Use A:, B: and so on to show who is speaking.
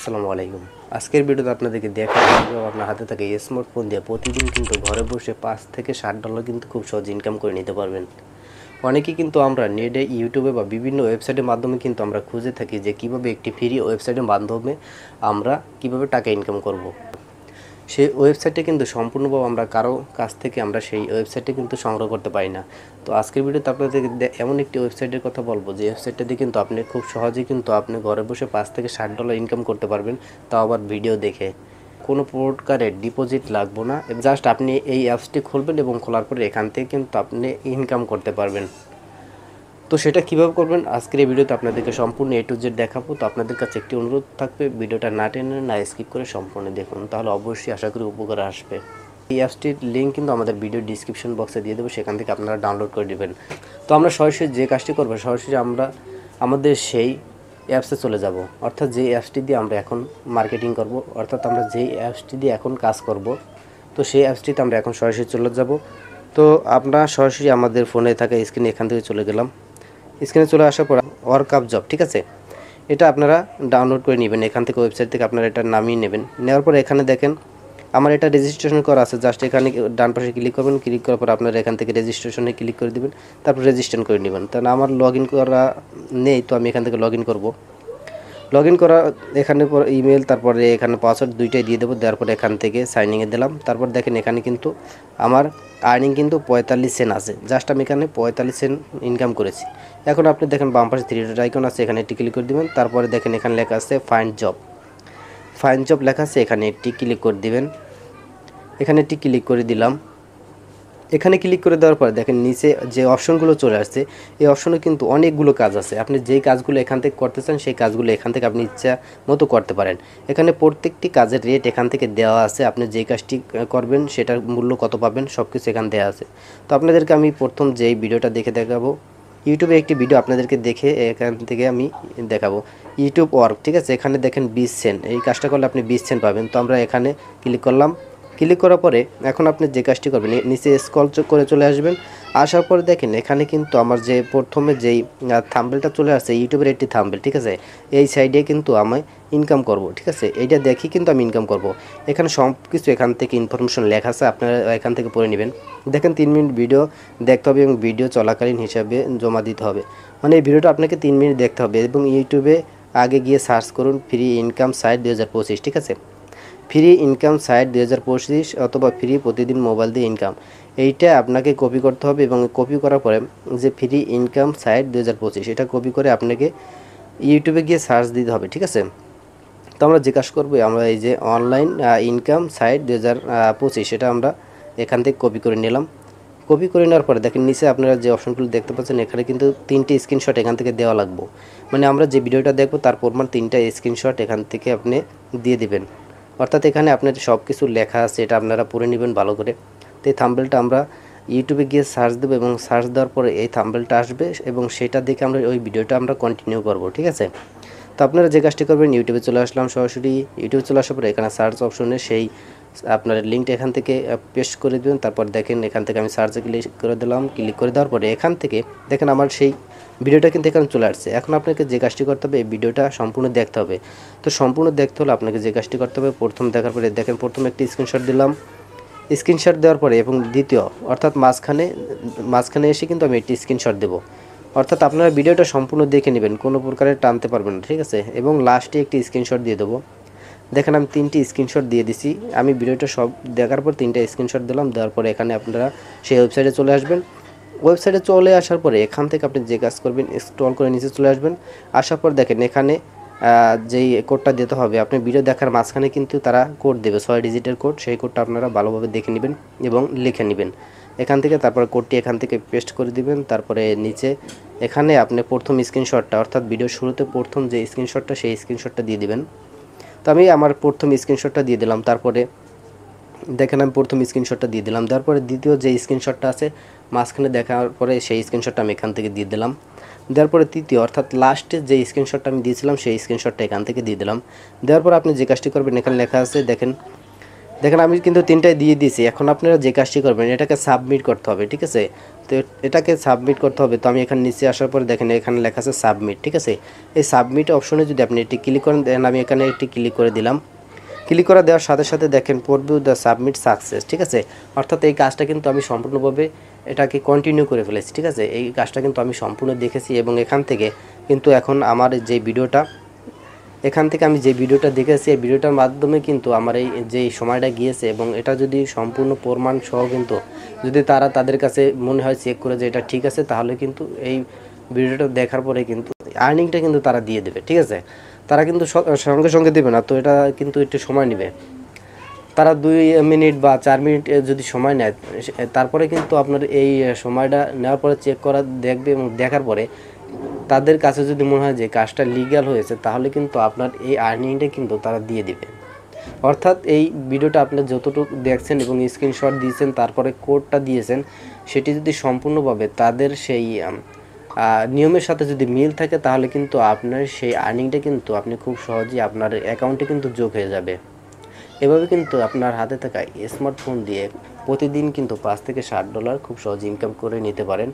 A: আসসালামু আলাইকুম। আজকের ভিডিওতে আপনাদেরকে দেখাবো কিভাবে আপনার হাতে থাকা স্মার্টফোন দিয়ে প্রতিদিন কিন্তু ঘরে বসে $5 থেকে $60 কিন্তু খুব সহজ ইনকাম করে নিতে পারবেন। অনেকেই কিন্তু আমরা নেটে ইউটিউবে বা বিভিন্ন ওয়েবসাইটের মাধ্যমে কিন্তু আমরা খুঁজে থাকি যে কিভাবে একটি ফ্রি ওয়েবসাইটের মাধ্যমে আমরা কিভাবে টাকা ইনকাম করব। সেই ওয়েবসাইটে কিন্তু সম্পূর্ণভাবে আমরা কারো কাছ থেকে আমরা সেই ওয়েবসাইটে কিন্তু সংগ্রহ করতে পারি না। তো আজকের ভিডিওতে আপনাদের এমন একটি ওয়েবসাইটের কথা বলবো যে ওয়েবসাইটটা দিয়ে কিন্তু আপনি খুব সহজেই কিন্তু আপনি ঘরে বসে $5 থেকে $60 ইনকাম করতে পারবেন, তাও আবার ভিডিও দেখে। কোনো প্রকারের ডিপোজিট লাগবে না, জাস্ট আপনি এই অ্যাপসটি খুলবেন এবং খোলার পরে এখান থেকে কিন্তু আপনি ইনকাম করতে পারবেন। তো সেটা কীভাবে করবেন আজকের এই ভিডিওতে আপনাদেরকে সম্পূর্ণ A to Z দেখাবো। তো আপনাদের কাছে একটি অনুরোধ থাকবে, ভিডিওটা না টেনে না স্কিপ করে সম্পূর্ণ দেখুন, তাহলে অবশ্যই আশা করি উপকার আসবে। এই অ্যাপসটির লিঙ্ক কিন্তু আমাদের ভিডিও ডিসক্রিপশন বক্সে দিয়ে দেবো, সেখান থেকে আপনারা ডাউনলোড করে নেবেন। তো আমরা সরাসরি যে কাজটি করবো, সরাসরি আমরা আমাদের সেই অ্যাপসে চলে যাব, অর্থাৎ যে অ্যাপসটি দিয়ে আমরা এখন মার্কেটিং করব, অর্থাৎ আমরা যেই অ্যাপসটি দিয়ে এখন কাজ করব, তো সেই অ্যাপসটিতে আমরা এখন সরাসরি চলে যাব। তো আমরা সরাসরি আমাদের ফোনে থাকা স্ক্রিনে এখান থেকে চলে গেলাম। স্ক্রিনে চলে আসার পর ওয়ার্কআপ জব, ঠিক আছে, এটা আপনারা ডাউনলোড করে নেবেন এখান থেকে, ওয়েবসাইট থেকে আপনারা এটা নামিয়ে নেবেন। নেওয়ার পর এখানে দেখেন আমার এটা রেজিস্ট্রেশন করা আছে, জাস্ট এখানে ডান পাশে ক্লিক করবেন, ক্লিক করার পর আপনারা এখান থেকে রেজিস্ট্রেশনে ক্লিক করে দেবেন, তারপর রেজিস্ট্রেশন করে নেবেন। তাহলে আমার লগ ইন করা নেই, তো আমি এখান থেকে লগ ইন করবো। লগ ইন করা এখানে পর ইমেল, তারপরে এখানে পাসওয়ার্ড দুইটাই দিয়ে দেবো, দেওয়ার পরে এখান থেকে সাইনিংয়ে দিলাম। তারপর দেখেন এখানে কিন্তু আমার আর্নিং কিন্তু 45 সেন্ট আছে, জাস্ট আমি এখানে 45 সেন্ট ইনকাম করেছি। এখন আপনি দেখেন বাম পাশে 3 ডট আইকন আছে, এখানে একটি ক্লিক করে দেবেন। তারপরে দেখেন এখানে লেখা আছে ফাইন্ড জব, ফাইন্ড জব লেখা আছে, এখানে একটি ক্লিক করে দিবেন। এখানে একটি ক্লিক করে দিলাম। এখানে ক্লিক করে দেওয়ার পরে দেখেন নিচে যে অপশনগুলো চলে আসছে, এই অপশনে কিন্তু অনেকগুলো কাজ আছে। আপনি যেই কাজগুলো এখান থেকে করতে চান সেই কাজগুলো এখান থেকে আপনি ইচ্ছা মতো করতে পারেন। এখানে প্রত্যেকটি কাজের রেট এখান থেকে দেওয়া আছে, আপনি যেই কাজটি করবেন সেটার মূল্য কত পাবেন সব কিছু এখানে দেওয়া আছে। তো আপনাদেরকে আমি প্রথম যেই ভিডিওটা দেখে দেখাবো, ইউটিউবে একটি ভিডিও আপনাদেরকে দেখে এখান থেকে আমি দেখাবো ইউটিউব ওয়ার্ক, ঠিক আছে। এখানে দেখেন 20 সেন্ট, এই কাজটা করলে আপনি 20 সেন্ট পাবেন। তো আমরা এখানে ক্লিক করলাম। ক্লিক করার পরে এখন আপনি যে কাজটি করবেন নিচে স্ক্রল করে চলে আসবেন। আসার পরে দেখেন এখানে কিন্তু আমার যে প্রথমে যেই থাম্বনেলটা চলে আসছে, ইউটিউবের একটি থাম্বনেল, ঠিক আছে, এই সাইডে কিন্তু আমি ইনকাম করব, ঠিক আছে, এইটা দেখি কিন্তু আমি ইনকাম করব। এখানে সব কিছু এখান থেকে ইনফরমেশন লেখা আছে, আপনারা এখান থেকে পড়ে নেবেন। দেখেন 3 মিনিট ভিডিও দেখতে হবে এবং ভিডিও চলাকালীন হিসাবে জমা দিতে হবে, মানে এই ভিডিওটা আপনাকে 3 মিনিট দেখতে হবে। এবং ইউটিউবে আগে গিয়ে সার্চ করুন ফ্রি ইনকাম সাইট 2025, ঠিক আছে, ফ্রি ইনকাম সাইট 2025 অথবা ফ্রি প্রতিদিন মোবাইল দিয়ে ইনকাম, এইটা আপনাকে কপি করতে হবে। এবং কপি করার পরে যে ফ্রি ইনকাম সাইট 2025 এটা কপি করে আপনাকে ইউটিউবে গিয়ে সার্চ দিতে হবে, ঠিক আছে। তো আমরা যে কাজ করবো, আমরা এই যে অনলাইন ইনকাম সাইট 2025 এটা আমরা এখান থেকে কপি করে নিলাম। কপি করে নেওয়ার পরে দেখেন নিচে আপনারা যে অপশনগুলো দেখতে পাচ্ছেন, এখানে কিন্তু 3টে স্ক্রিনশট এখান থেকে দেওয়া লাগবে, মানে আমরা যে ভিডিওটা দেখবো তার পরমান 3টা স্ক্রিনশট এখান থেকে আপনি দিয়ে দিবেন। অর্থাৎ এখানে আপনার সব কিছু লেখা আছে, এটা আপনারা পড়ে নেবেন ভালো করে। তো এই থাম্বনেলটা আমরা ইউটিউবে গিয়ে সার্চ দেবো এবং সার্চ দেওয়ার পরে এই থাম্বনেলটা আসবে এবং সেটা দেখে আমরা ওই ভিডিওটা আমরা কন্টিনিউ করব, ঠিক আছে। তো আপনারা যে কাজটি করবেন, ইউটিউবে চলে আসলাম, সরাসরি ইউটিউবে চলে আসার পরে এখানে সার্চ অপশনে সেই আপনার লিঙ্কটা এখান থেকে পেস্ট করে দেবেন। তারপর দেখেন এখান থেকে আমি সার্চে ক্লিক করে দিলাম। ক্লিক করে দেওয়ার পরে এখান থেকে দেখেন আমার সেই ভিডিওটা কিন্তু এখানে চলে আসছে। এখন আপনাকে যে কাজটি করতে হবে, এই ভিডিওটা সম্পূর্ণ দেখতে হবে। তো সম্পূর্ণ দেখতে হলে আপনাকে যে কাজটি করতে হবে, প্রথম দেখার পরে দেখেন প্রথমে একটি স্ক্রিনশট দিলাম। স্ক্রিনশট দেওয়ার পরে এবং দ্বিতীয় অর্থাৎ মাঝখানে এসে কিন্তু আমি একটি স্ক্রিনশট দেবো। অর্থাৎ আপনারা ভিডিওটা সম্পূর্ণ দেখে নেবেন, কোনো প্রকারে টানতে পারবেন না, ঠিক আছে। এবং লাস্টে একটি স্ক্রিনশট দিয়ে দেবো। দেখেন আমি 3টি স্ক্রিনশট দিয়ে দিছি। আমি ভিডিওটা সব দেখার পর 3টা স্ক্রিনশট দিলাম। দেওয়ার পরে এখানে আপনারা সেই ওয়েবসাইটে চলে আসবেন। ওয়েবসাইটে চলে আসার পরে এখান থেকে আপনি যে কাজ করবেন, স্ক্রল করে নিচে চলে আসবেন। আসার পর দেখেন এখানে যেই কোডটা দিতে হবে, আপনি ভিডিও দেখার মাঝখানে কিন্তু তারা কোড দেবে, 6 ডিজিটের কোড, সেই কোডটা আপনারা ভালোভাবে দেখে নেবেন এবং লিখে নেবেন এখান থেকে। তারপর কোডটি এখান থেকে পেস্ট করে দিবেন। তারপরে নিচে এখানে আপনি প্রথম স্ক্রিনশটটা, অর্থাৎ ভিডিওর শুরুতে প্রথম যে স্ক্রিনশটটা সেই স্ক্রিনশটটা দিয়ে দিবেন। তো আমি আমার প্রথম স্ক্রিনশটটা দিয়ে দিলাম। তারপরে দেখেন আমি প্রথম স্ক্রিনশটটা দিয়ে দিলাম। দেওয়ার পরে দ্বিতীয় যে স্ক্রিনশটটা আছে মাঝখানে দেখার পরে সেই স্ক্রিনশটটা আমি এখান থেকে দিয়ে দিলাম। দেওয়ার পরে তৃতীয় অর্থাৎ লাস্টে যে স্ক্রিনশটটা আমি দিয়েছিলাম সেই স্ক্রিনশটটা এখান থেকে দিয়ে দিলাম। দেওয়ার পর আপনি যে কাজটি করবেন, এখানে লেখা আছে দেখেন দেখেন আমি কিন্তু 3টাই দিয়ে দিয়েছি। এখন আপনারা যে কাজটি করবেন এটাকে সাবমিট করতে হবে, ঠিক আছে? তো এটাকে সাবমিট করতে হবে। তো আমি এখানে নিচে আসার পরে দেখেন এখানে লেখা আছে সাবমিট, ঠিক আছে? এই সাবমিট অপশনে যদি আপনি এটি ক্লিক করেন, দেন আমি এখানে একটি ক্লিক করে দিলাম। ক্লিক করে দেওয়ার সাথে সাথে দেখেন পড়বে দ্য সাবমিট সাকসেস, ঠিক আছে? অর্থাৎ এই কাজটা কিন্তু আমি সম্পূর্ণভাবে এটাকে কন্টিনিউ করে ফেলেছি, ঠিক আছে? এই কাজটা কিন্তু আমি সম্পূর্ণ দেখেছি এবং এখান থেকে কিন্তু এখন আমার যে ভিডিওটা, এখান থেকে আমি যে ভিডিওটা দেখেছি এই ভিডিওটার মাধ্যমে কিন্তু আমার এই যে সময়টা গিয়েছে এবং এটা যদি সম্পূর্ণ প্রমাণ সহ কিন্তু যদি তারা তাদের কাছে মনে হয় চেক করে যে এটা ঠিক আছে, তাহলে কিন্তু এই ভিডিওটা দেখার পরে কিন্তু আর্নিংটা কিন্তু তারা দিয়ে দেবে, ঠিক আছে? তারা কিন্তু সঙ্গে সঙ্গে দেবে না, তো এটা কিন্তু একটু সময় নেবে। তারা 2 মিনিট বা 4 মিনিট যদি সময় নেয়, তারপরে কিন্তু আপনার এই সময়টা নেওয়ার পরে চেক করা দেখবে এবং দেখার পরে তাদের কাছে যদি মনে হয় যে কাজটা লিগ্যাল হয়েছে, তাহলে কিন্তু আপনার এই আর্নিংটা কিন্তু তারা দিয়ে দিবে। অর্থাৎ এই ভিডিওটা আপনি যতটুকু দেখছেন এবং স্ক্রিনশট দিয়েছেন, তারপরে কোডটা দিয়েছেন, সেটি যদি সম্পূর্ণভাবে তাদের সেই নিয়মের সাথে যদি মিল থাকে, তাহলে কিন্তু আপনার সেই আর্নিংটা কিন্তু আপনি খুব সহজেই আপনার অ্যাকাউন্টে কিন্তু যোগ হয়ে যাবে। এভাবে কিন্তু আপনার হাতে থাকা স্মার্টফোন দিয়ে প্রতিদিন কিন্তু $5 থেকে $7 খুব সহজে ইনকাম করে নিতে পারেন।